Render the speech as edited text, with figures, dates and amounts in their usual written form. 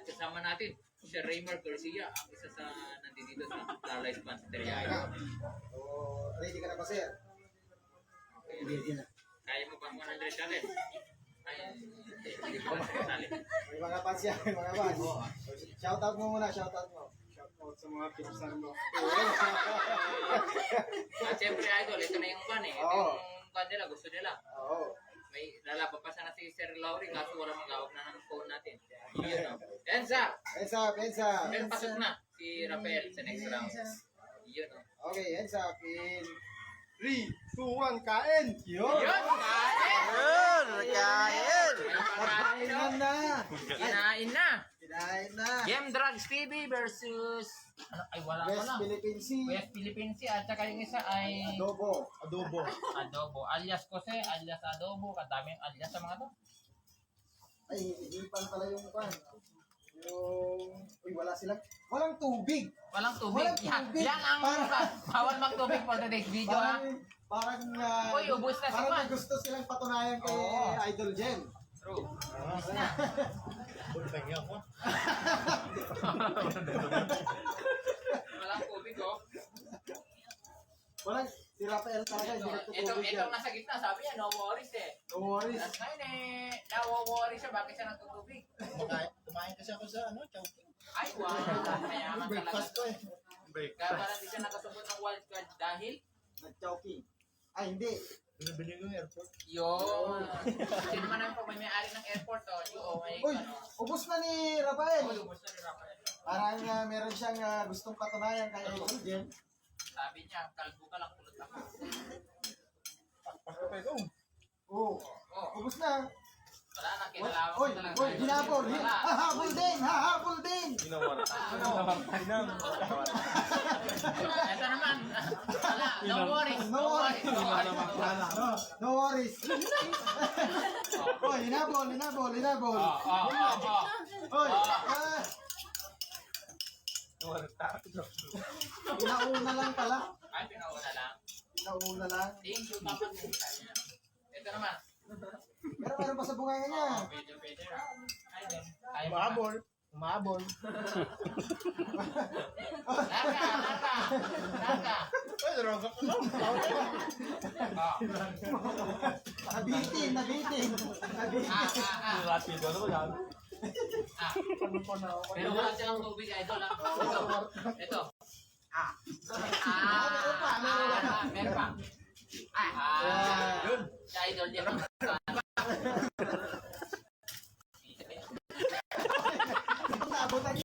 kasama natin, si Raymar Garcia, ang isa sa nandito sa Starlight Panteria. So, ready ka na ba, sir? Okay. Kaya mo ba 100 challenge? Ay, hindi ko masali. May mga fans yan, may mga fans. Shoutout mo muna, shoutout mo. Shoutout sa mga pinsan mo. At syempre, idol, ito na yung fan eh. Ito Oo. yung fan nila, gusto nila. Oo. May lalaban pa sana si Sir Laurie, kaso wala magawag na ng phone natin. Yun, no? Enza! Hands up, hands up. Pero pasok na si Rafael sa next round. Yun, no? Okay, hands up. In 3, 2, 1, kain! yun! Yun! Kain! Yun! Kain! Kainan na! Kinain na! Kinain na! Game Drugs TV versus... Ano? Ay, wala ko West lang. Philippine Sea. West Philippine Sea at saka yung isa ay... Adobo. Adobo. Adobo. Alias Jose, alias Adobo. Kadaming alias sa mga to. Ay, hihipan pala yung pan. Yung... Uy, wala silang... Walang tubig! Walang tubig. Walang tubig. Yan ang bawal magtubig for today's video, ha? Parang... Uy, ubus na si parang Juan. may gusto silang patunayan kay Oo. Idol Jen. True. Ubus na. Pagpahingya ko. Walang tubig, oh. Walang... Si Rafael talaga, hindi nagtutubig Itong yan. nasa gitna, sabi niya, no worries eh. No worries. Tapos ngayon eh, nawo-worry siya, bakit siya nagtutubig? Kumain kasi ako sa chowking. Ay, wow. Mayaman Breakfast talaga. ko eh. Kaya pala di siya nakasubot ng wildcard dahil Nag-chowking. Ay, hindi. Binibili ko yung airport. yun. Sino man ang may may-ari ng airport, oh. Yung, may Uy, ano. ubos na ni Rafael. Uy, ubos na ni Rafael. Parang meron siyang gustong patunayan kay Idol Jen. Sabi niya, kalbo ka lang kulot ako. Pakpak pa ito. Oo. Oh, Ubos na. wala na, kinalawan Oy, ko talaga. oy, ginabol. Hahabol din, hahabol din. Ginawa. Ito naman. Wala, no worries. No worries. No worries. Oy, hinabol, hinabol, hinabol. Oy, pinauna lang pala. Ay, pinauna lang. Pinauna lang. Thank you, Papa. Ito naman. Pero meron pa sa bunganga niya. Oh, pwede na. Ay, din. Ay, Umabol. Umabol. Laka. Ay, darang ka lang. Oh. Nabitin, nabitin. Nabitin. Rapido na ba yan? Pero wala siyang tubig, idol. Ito. Meron pa. Yun. Si idol niya. Naabot ang